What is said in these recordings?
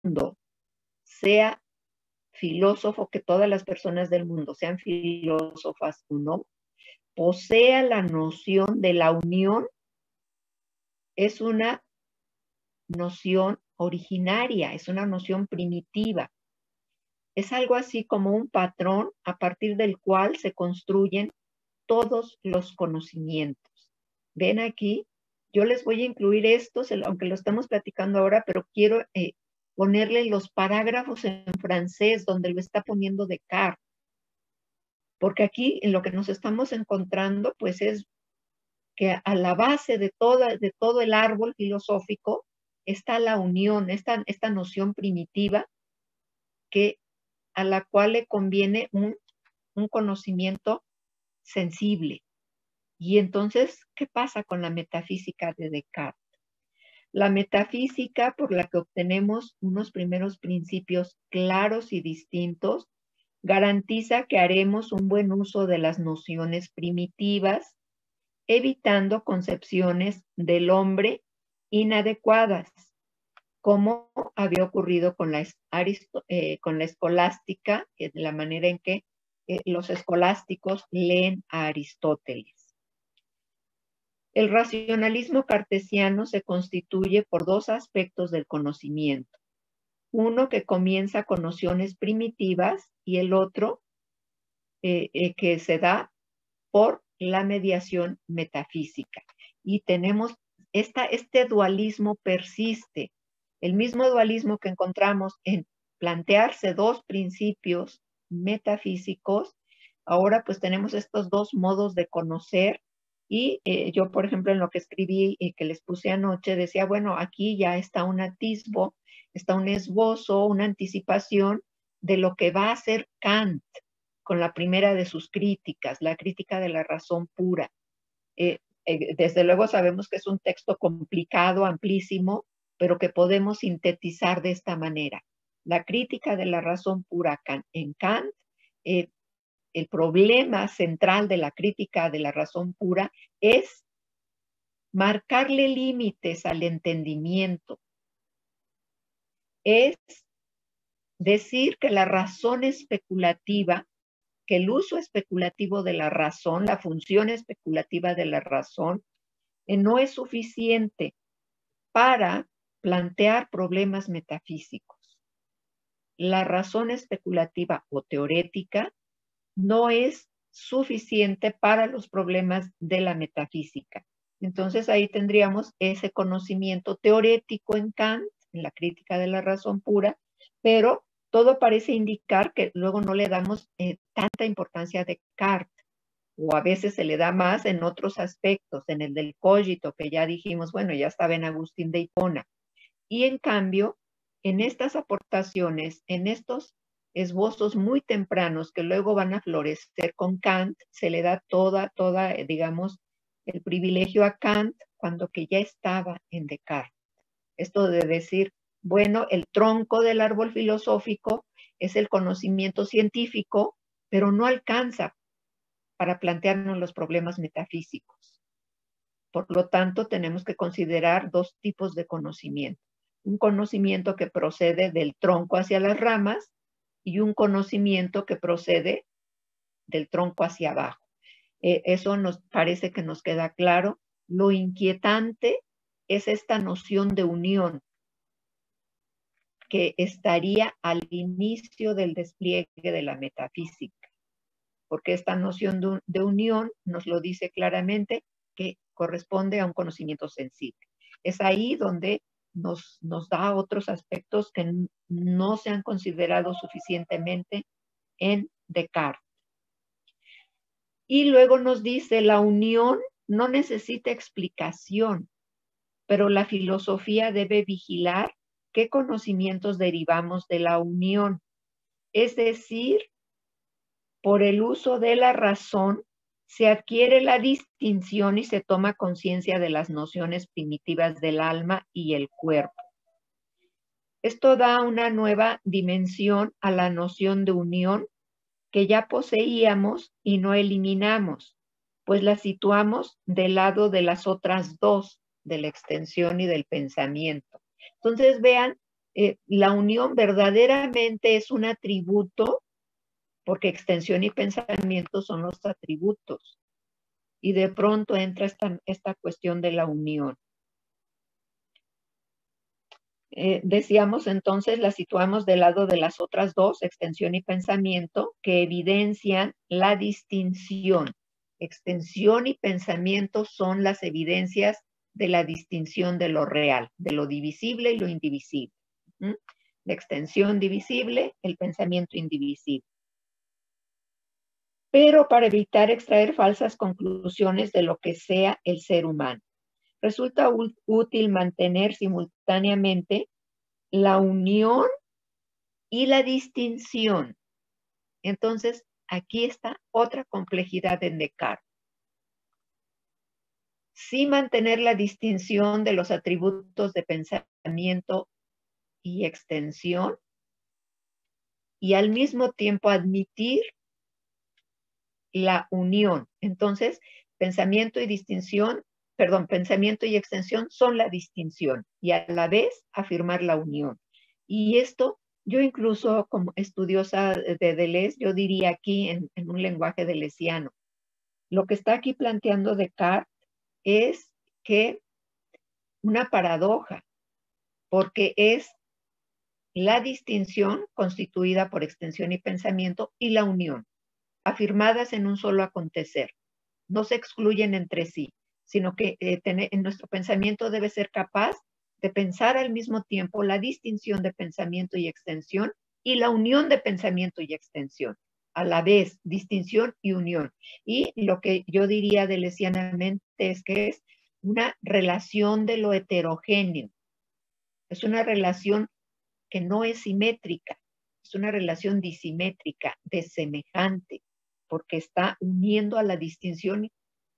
mundo sea filósofo, que todas las personas del mundo sean filósofas o no, posea la noción de la unión, es una noción originaria, es una noción primitiva. Es algo así como un patrón a partir del cual se construyen todos los conocimientos. Ven aquí, yo les voy a incluir estos, aunque lo estamos platicando ahora, pero quiero ponerle los parágrafos en francés donde lo está poniendo Descartes. Porque aquí en lo que nos estamos encontrando, pues es que a la base de todo el árbol filosófico está la unión, esta noción primitiva a la cual le conviene un conocimiento sensible. Y entonces, ¿qué pasa con la metafísica de Descartes? La metafísica por la que obtenemos unos primeros principios claros y distintos garantiza que haremos un buen uso de las nociones primitivas, evitando concepciones del hombre inadecuadas, como había ocurrido con la escolástica, de la manera en que los escolásticos leen a Aristóteles. El racionalismo cartesiano se constituye por dos aspectos del conocimiento. Uno que comienza con nociones primitivas y el otro que se da por la mediación metafísica. Y tenemos este dualismo persiste. El mismo dualismo que encontramos en plantearse dos principios metafísicos, ahora pues tenemos estos dos modos de conocer y yo, por ejemplo, en lo que escribí y que les puse anoche, decía, bueno, aquí ya está un atisbo, está un esbozo, una anticipación de lo que va a hacer Kant con la primera de sus críticas, la crítica de la razón pura. Desde luego sabemos que es un texto complicado, amplísimo, pero que podemos sintetizar de esta manera. La crítica de la razón pura en Kant, el problema central de la crítica de la razón pura es marcarle límites al entendimiento. Es decir que la razón especulativa, que el uso especulativo de la razón, la función especulativa de la razón, no es suficiente para plantear problemas metafísicos. La razón especulativa o teorética no es suficiente para los problemas de la metafísica. Entonces ahí tendríamos ese conocimiento teorético en Kant, en la crítica de la razón pura, pero todo parece indicar que luego no le damos tanta importancia a Descartes, o a veces se le da más en otros aspectos, en el del cogito, que ya dijimos, bueno, ya estaba en Agustín de Hipona. Y en cambio, en estas aportaciones, en estos esbozos muy tempranos que luego van a florecer con Kant, se le da digamos, el privilegio a Kant cuando que ya estaba en Descartes. Esto de decir, bueno, el tronco del árbol filosófico es el conocimiento científico, pero no alcanza para plantearnos los problemas metafísicos. Por lo tanto, tenemos que considerar dos tipos de conocimiento. Un conocimiento que procede del tronco hacia las ramas y un conocimiento que procede del tronco hacia abajo. Eso nos parece que nos queda claro. Lo inquietante es esta noción de unión que estaría al inicio del despliegue de la metafísica, porque esta noción de unión nos lo dice claramente que corresponde a un conocimiento sensible. Es ahí donde nos da otros aspectos que no se han considerado suficientemente en Descartes. Y luego nos dice, la unión no necesita explicación, pero la filosofía debe vigilar qué conocimientos derivamos de la unión. Es decir, por el uso de la razón se adquiere la distinción y se toma conciencia de las nociones primitivas del alma y el cuerpo. Esto da una nueva dimensión a la noción de unión que ya poseíamos y no eliminamos, pues la situamos del lado de las otras dos, de la extensión y del pensamiento. Entonces vean La unión verdaderamente es un atributo, porque extensión y pensamiento son los atributos. Y de pronto entra esta cuestión de la unión. Decíamos entonces, la situamos del lado de las otras dos, extensión y pensamiento, que evidencian la distinción. Extensión y pensamiento son las evidencias de la distinción de lo real, de lo divisible y lo indivisible. La extensión divisible, el pensamiento indivisible. Pero para evitar extraer falsas conclusiones de lo que sea el ser humano, resulta útil mantener simultáneamente la unión y la distinción. Entonces, aquí está otra complejidad en Descartes. Sí mantener la distinción de los atributos de pensamiento y extensión, y al mismo tiempo admitir la unión. Entonces, pensamiento y distinción, perdón, pensamiento y extensión son la distinción, y a la vez afirmar la unión. Y esto, yo incluso como estudiosa de Deleuze, yo diría aquí en un lenguaje deleuziano, lo que está aquí planteando Descartes es que una paradoja, porque es la distinción constituida por extensión y pensamiento y la unión, afirmadas en un solo acontecer. No se excluyen entre sí, sino que en nuestro pensamiento debe ser capaz de pensar al mismo tiempo la distinción de pensamiento y extensión y la unión de pensamiento y extensión. A la vez, distinción y unión. Y lo que yo diría deleuzianamente es que es una relación de lo heterogéneo. Es una relación que no es simétrica, es una relación disimétrica, desemejante, porque está uniendo a la distinción.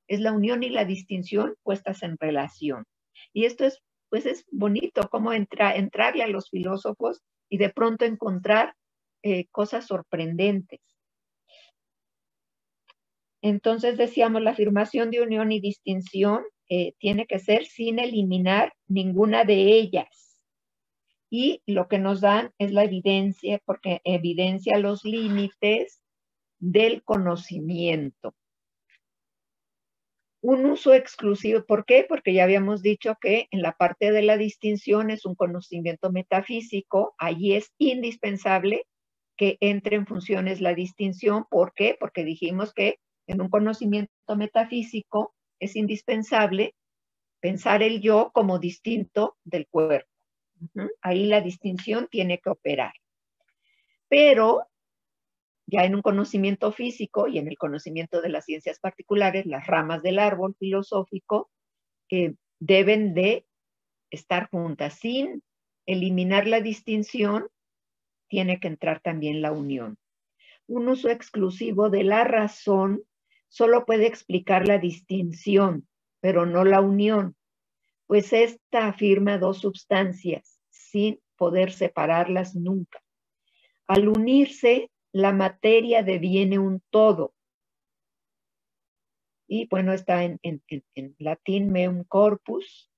Es la unión y la distinción puestas en relación. Y esto es, pues es bonito, como entrarle a los filósofos y de pronto encontrar cosas sorprendentes. Entonces decíamos, la afirmación de unión y distinción tiene que ser sin eliminar ninguna de ellas. Y lo que nos dan es la evidencia, porque evidencia los límites del conocimiento. Un uso exclusivo, ¿por qué? Porque ya habíamos dicho que en la parte de la distinción es un conocimiento metafísico, allí es indispensable que entre en funciones la distinción. ¿Por qué? Porque dijimos que en un conocimiento metafísico es indispensable pensar el yo como distinto del cuerpo. Ahí la distinción tiene que operar. Pero ya en un conocimiento físico y en el conocimiento de las ciencias particulares, las ramas del árbol filosófico deben de estar juntas. Sin eliminar la distinción, tiene que entrar también la unión. Un uso exclusivo de la razón solo puede explicar la distinción, pero no la unión, pues esta afirma dos sustancias sin poder separarlas nunca. Al unirse, la materia deviene un todo. Y bueno, está en latín meum corpus.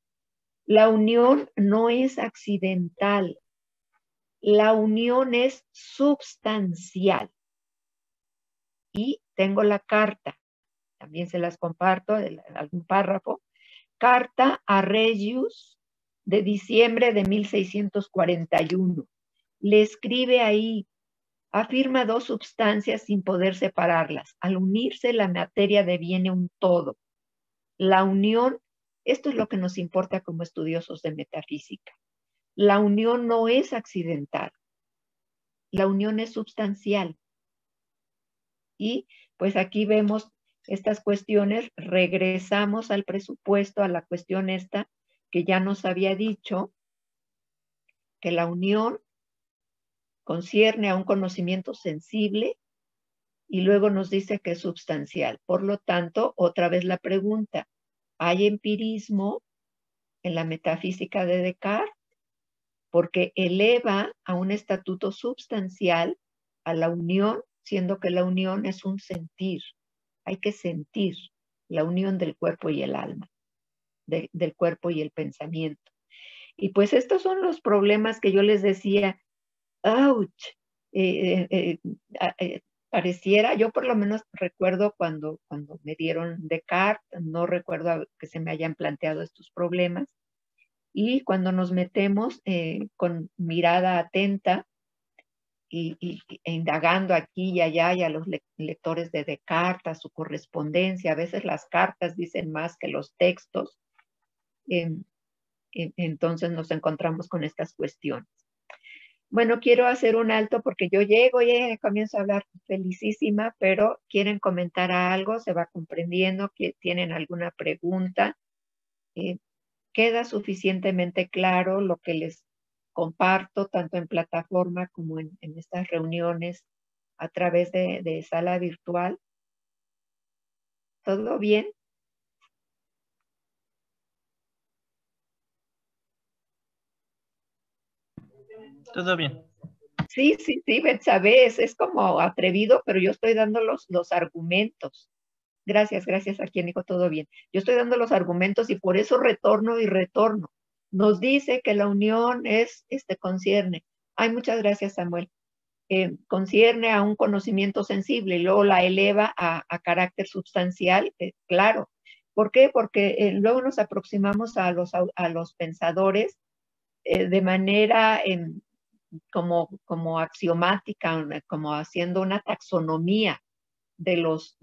La unión no es accidental. La unión es substancial. Y tengo la carta, también se las comparto, algún párrafo. Carta a Regius de diciembre de 1641. Le escribe ahí, afirma dos sustancias sin poder separarlas. Al unirse, la materia deviene un todo. La unión, esto es lo que nos importa como estudiosos de metafísica. La unión no es accidental. La unión es substancial. Y pues aquí vemos estas cuestiones, regresamos al presupuesto, a la cuestión esta que ya nos había dicho, que la unión concierne a un conocimiento sensible y luego nos dice que es substancial. Por lo tanto, otra vez la pregunta, ¿hay empirismo en la metafísica de Descartes? Porque eleva a un estatuto substancial a la unión, siendo que la unión es un sentir. Hay que sentir la unión del cuerpo y el alma, del cuerpo y el pensamiento. Y pues estos son los problemas que yo les decía, ouch, pareciera, yo por lo menos recuerdo cuando me dieron Descartes, no recuerdo que se me hayan planteado estos problemas, y cuando nos metemos con mirada atenta e indagando aquí y allá y a los lectores de Descartes, a su correspondencia, a veces las cartas dicen más que los textos, entonces nos encontramos con estas cuestiones. Bueno, quiero hacer un alto porque yo llego y comienzo a hablar felicísima, pero quieren comentar algo, se va comprendiendo, que tienen alguna pregunta. Queda suficientemente claro lo que les comparto, tanto en plataforma como en estas reuniones a través de sala virtual. ¿Todo bien? Todo bien. Sí, Betsabe, es como atrevido, pero yo estoy dando los argumentos. Gracias a quien dijo todo bien. Yo estoy dando los argumentos y por eso retorno y retorno. Nos dice que la unión concierne. Ay, muchas gracias, Samuel. Concierne a un conocimiento sensible y luego la eleva a carácter substancial, claro. ¿Por qué? Porque luego nos aproximamos a los pensadores de manera como axiomática, como haciendo una taxonomía de los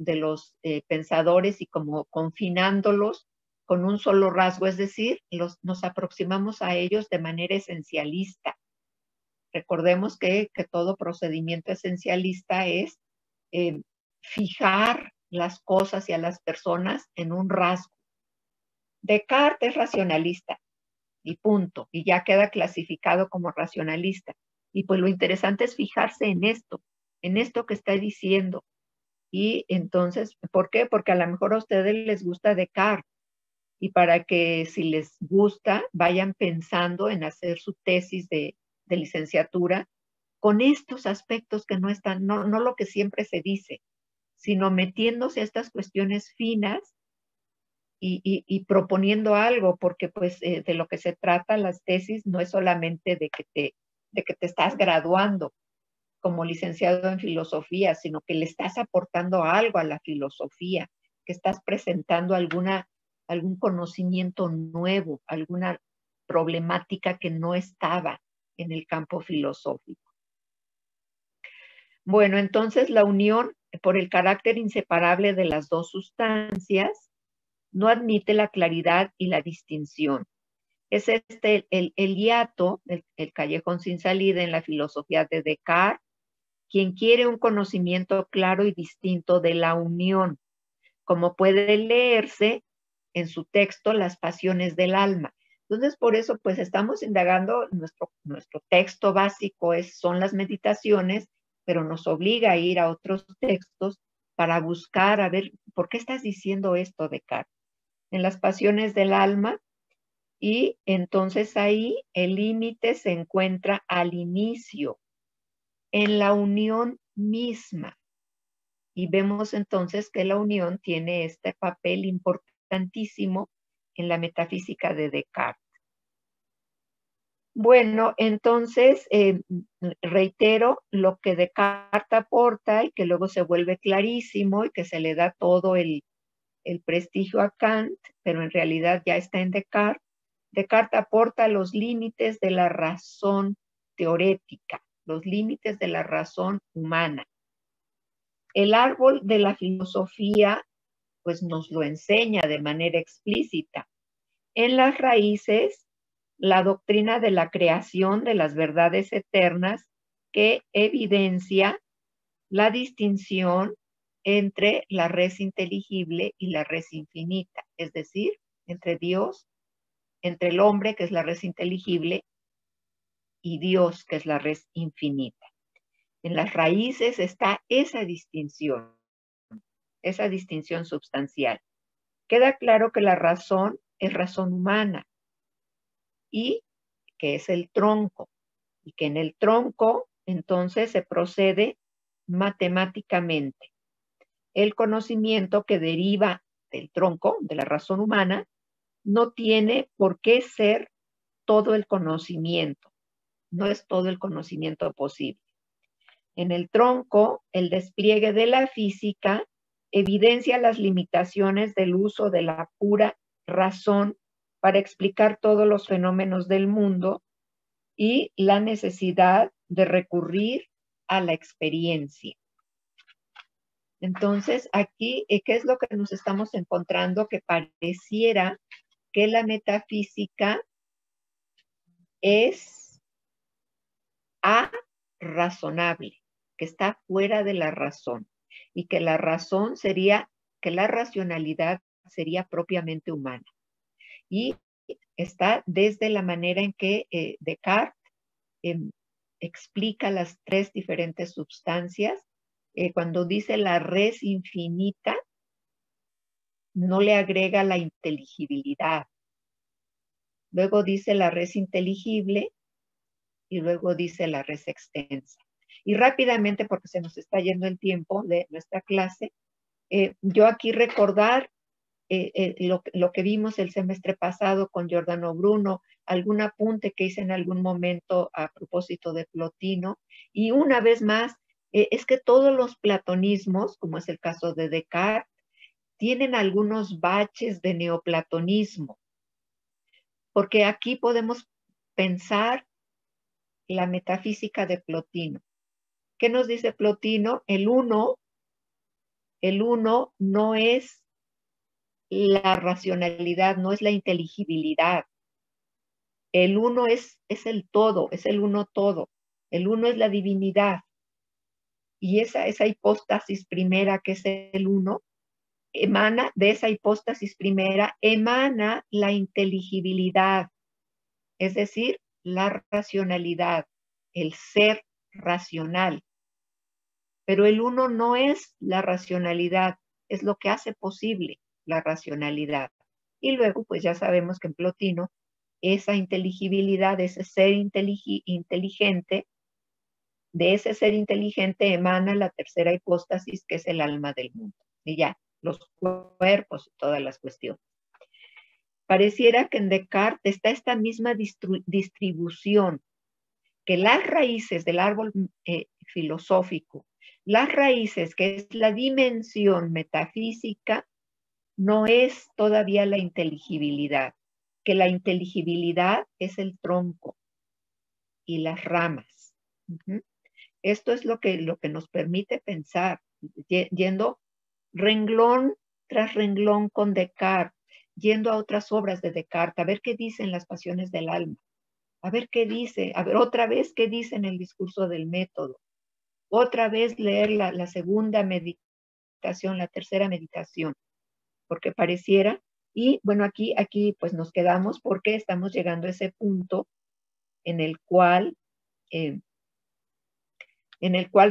pensadores y como confinándolos con un solo rasgo, es decir, nos aproximamos a ellos de manera esencialista. Recordemos que todo procedimiento esencialista es fijar las cosas y a las personas en un rasgo. Descartes es racionalista y punto, y ya queda clasificado como racionalista. Y pues lo interesante es fijarse en esto que está diciendo. Y entonces, ¿por qué? Porque a lo mejor a ustedes les gusta Descartes y para que si les gusta vayan pensando en hacer su tesis de licenciatura con estos aspectos que no están, no lo que siempre se dice, sino metiéndose a estas cuestiones finas y proponiendo algo, porque pues de lo que se trata las tesis no es solamente de que te estás graduando como licenciado en filosofía, sino que le estás aportando algo a la filosofía, que estás presentando algún conocimiento nuevo, alguna problemática que no estaba en el campo filosófico. Bueno, entonces la unión, por el carácter inseparable de las dos sustancias, no admite la claridad y la distinción. Es el hiato, el callejón sin salida en la filosofía de Descartes, quien quiere un conocimiento claro y distinto de la unión, como puede leerse en su texto Las pasiones del alma. Entonces, por eso, pues estamos indagando, nuestro texto básico son las meditaciones, pero nos obliga a ir a otros textos para buscar, a ver, ¿por qué estás diciendo esto, Descartes? En las pasiones del alma, y entonces ahí el límite se encuentra al inicio, en la unión misma. Y vemos entonces que la unión tiene este papel importantísimo en la metafísica de Descartes. Bueno, entonces reitero lo que Descartes aporta y que luego se vuelve clarísimo y que se le da todo el prestigio a Kant, pero en realidad ya está en Descartes. Descartes aporta los límites de la razón teorética, los límites de la razón humana. El árbol de la filosofía, pues nos lo enseña de manera explícita. En las raíces, la doctrina de la creación de las verdades eternas que evidencia la distinción entre la res inteligible y la res infinita, es decir, entre Dios, entre el hombre, que es la res inteligible, y Dios, que es la res infinita. En las raíces está esa distinción sustancial. Queda claro que la razón es razón humana y que es el tronco, y que en el tronco entonces se procede matemáticamente. El conocimiento que deriva del tronco, de la razón humana, no tiene por qué ser todo el conocimiento, no es todo el conocimiento posible. En el tronco, el despliegue de la física evidencia las limitaciones del uso de la pura razón para explicar todos los fenómenos del mundo y la necesidad de recurrir a la experiencia. Entonces, aquí, ¿qué es lo que nos estamos encontrando? Que pareciera que la metafísica es razonable, que está fuera de la razón, y que la razón sería, que la racionalidad sería propiamente humana. Y está desde la manera en que Descartes explica las tres diferentes sustancias. Cuando dice la res infinita, no le agrega la inteligibilidad. Luego dice la res inteligible y luego dice la res extensa. Y rápidamente, porque se nos está yendo el tiempo de nuestra clase, yo aquí recordar lo que vimos el semestre pasado con Giordano Bruno, algún apunte que hice en algún momento a propósito de Plotino, y una vez más, es que todos los platonismos, como es el caso de Descartes, tienen algunos baches de neoplatonismo, porque aquí podemos pensar la metafísica de Plotino. ¿Qué nos dice Plotino? El uno no es la racionalidad, no es la inteligibilidad. El uno es el todo, es el uno todo. El uno es la divinidad. Y esa hipóstasis primera que es el uno, emana, de esa hipóstasis primera, emana la inteligibilidad, es decir, la racionalidad, el ser racional. Pero el uno no es la racionalidad, es lo que hace posible la racionalidad. Y luego, pues ya sabemos que en Plotino, esa inteligibilidad, ese ser inteligente, de ese ser inteligente emana la tercera hipóstasis, que es el alma del mundo. Y ya, los cuerpos y todas las cuestiones. Pareciera que en Descartes está esta misma distribución, que las raíces del árbol filosófico, las raíces, que es la dimensión metafísica, no es todavía la inteligibilidad, que la inteligibilidad es el tronco y las ramas. Esto es lo que nos permite pensar, yendo renglón tras renglón con Descartes, yendo a otras obras de Descartes, a ver qué dicen las pasiones del alma, a ver qué dice, a ver otra vez qué dice en el discurso del método, otra vez leer la segunda meditación, la tercera meditación, porque pareciera, y bueno, aquí pues nos quedamos porque estamos llegando a ese punto en el cual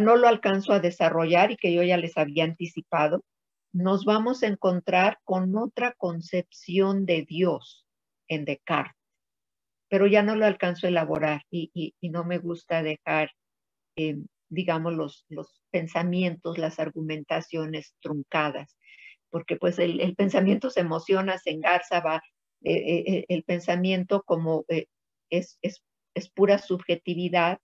no lo alcanzo a desarrollar y que yo ya les había anticipado. Nos vamos a encontrar con otra concepción de Dios en Descartes, pero ya no lo alcanzo a elaborar y no me gusta dejar, digamos, los pensamientos, las argumentaciones truncadas, porque pues el pensamiento se emociona, se engarza, va, el pensamiento como es pura subjetividad,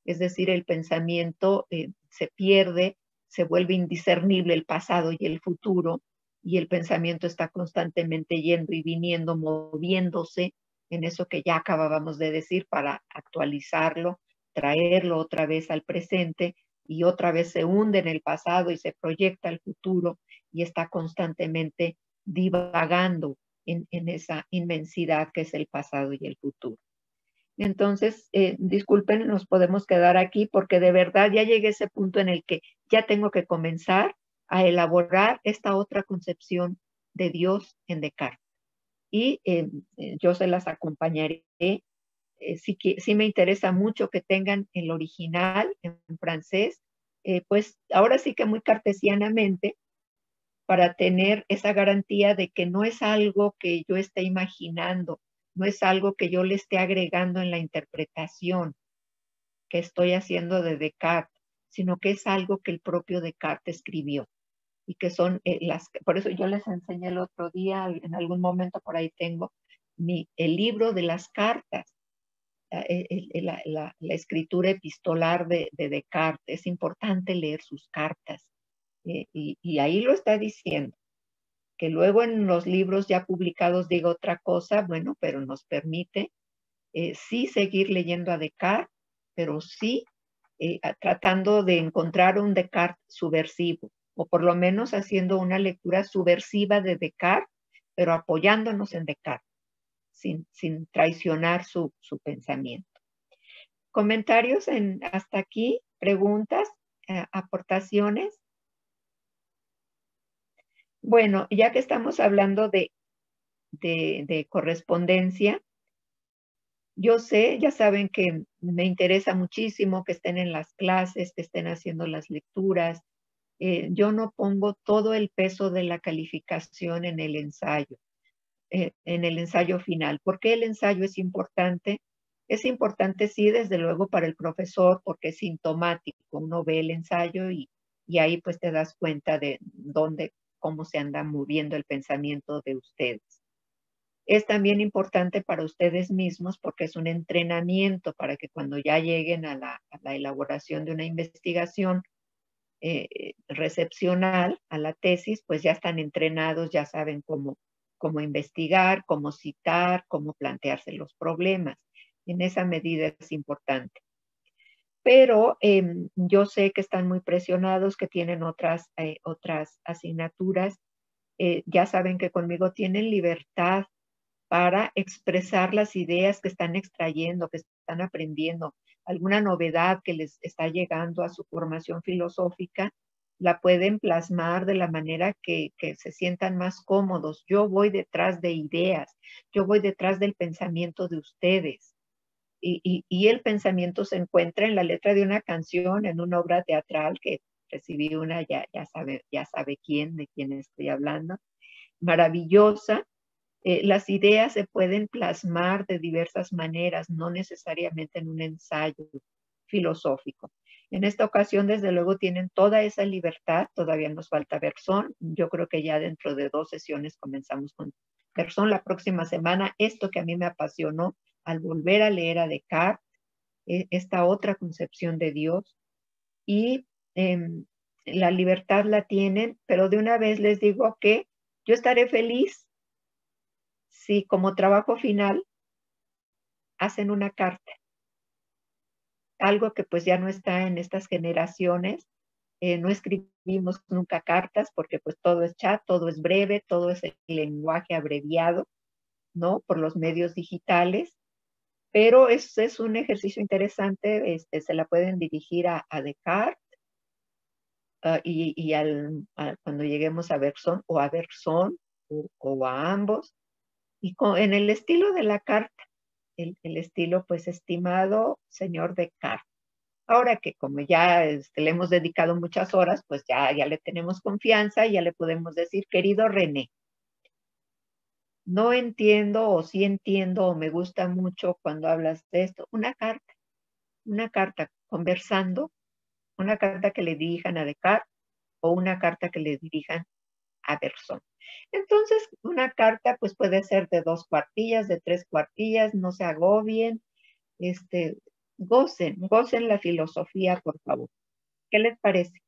es decir, el pensamiento se pierde, se vuelve indiscernible el pasado y el futuro, y el pensamiento está constantemente yendo y viniendo, moviéndose en eso que ya acabábamos de decir, para actualizarlo, traerlo otra vez al presente, y otra vez se hunde en el pasado y se proyecta al futuro y está constantemente divagando en esa inmensidad que es el pasado y el futuro. Entonces, disculpen, nos podemos quedar aquí porque de verdad ya llegué a ese punto en el que ya tengo que comenzar a elaborar esta otra concepción de Dios en Descartes. Y yo se las acompañaré. Sí me interesa mucho que tengan el original en francés, pues ahora sí que muy cartesianamente, para tener esa garantía de que no es algo que yo esté imaginando, no es algo que yo le esté agregando en la interpretación que estoy haciendo de Descartes, sino que es algo que el propio Descartes escribió y que son por eso yo les enseñé el otro día, en algún momento por ahí tengo el libro de las cartas, la escritura epistolar de Descartes. Es importante leer sus cartas. Y ahí lo está diciendo. Que luego en los libros ya publicados diga otra cosa, bueno, pero nos permite sí seguir leyendo a Descartes, pero sí tratando de encontrar un Descartes subversivo, o por lo menos haciendo una lectura subversiva de Descartes, pero apoyándonos en Descartes, sin traicionar su pensamiento. ¿Comentarios hasta aquí? ¿Preguntas? ¿Aportaciones? Bueno, ya que estamos hablando de correspondencia, yo sé, ya saben que me interesa muchísimo que estén en las clases, que estén haciendo las lecturas. Yo no pongo todo el peso de la calificación en el ensayo final. ¿Por qué el ensayo es importante? Es importante, sí, desde luego para el profesor, porque es sintomático. Uno ve el ensayo y ahí pues te das cuenta de cómo se anda moviendo el pensamiento de ustedes. Es también importante para ustedes mismos porque es un entrenamiento para que cuando ya lleguen a la elaboración de una investigación recepcional, a la tesis, pues ya están entrenados, ya saben cómo investigar, cómo citar, cómo plantearse los problemas. En esa medida es importante. Pero yo sé que están muy presionados, que tienen otras asignaturas. Ya saben que conmigo tienen libertad para expresar las ideas que están extrayendo, que están aprendiendo, alguna novedad que les está llegando a su formación filosófica, la pueden plasmar de la manera que se sientan más cómodos. Yo voy detrás de ideas, yo voy detrás del pensamiento de ustedes. Y el pensamiento se encuentra en la letra de una canción, en una obra teatral que recibí una, ya sabe de quién estoy hablando, maravillosa. Las ideas se pueden plasmar de diversas maneras, no necesariamente en un ensayo filosófico. En esta ocasión, desde luego, tienen toda esa libertad. Todavía nos falta Bergson. Yo creo que ya dentro de 2 sesiones comenzamos con Bergson. La próxima semana, esto que a mí me apasionó al volver a leer a Descartes, esta otra concepción de Dios. Y la libertad la tienen, pero de una vez les digo que yo estaré feliz si como trabajo final hacen una carta, algo que pues ya no está en estas generaciones. No escribimos nunca cartas porque pues todo es chat, todo es breve, todo es el lenguaje abreviado, ¿no? Por los medios digitales, pero es un ejercicio interesante. Se la pueden dirigir a Descartes y cuando lleguemos a Bergson o o a ambos, y en el estilo de la carta. El estilo, pues, estimado señor Descartes. Ahora que como ya le hemos dedicado muchas horas, pues ya le tenemos confianza y ya le podemos decir, querido René, no entiendo o sí entiendo o me gusta mucho cuando hablas de esto. Una carta conversando, una carta que le dirijan a Descartes o una carta que le dirijan a Bergson. Entonces, una carta pues puede ser de 2 cuartillas, de 3 cuartillas, no se agobien, gocen la filosofía, por favor. ¿Qué les parece?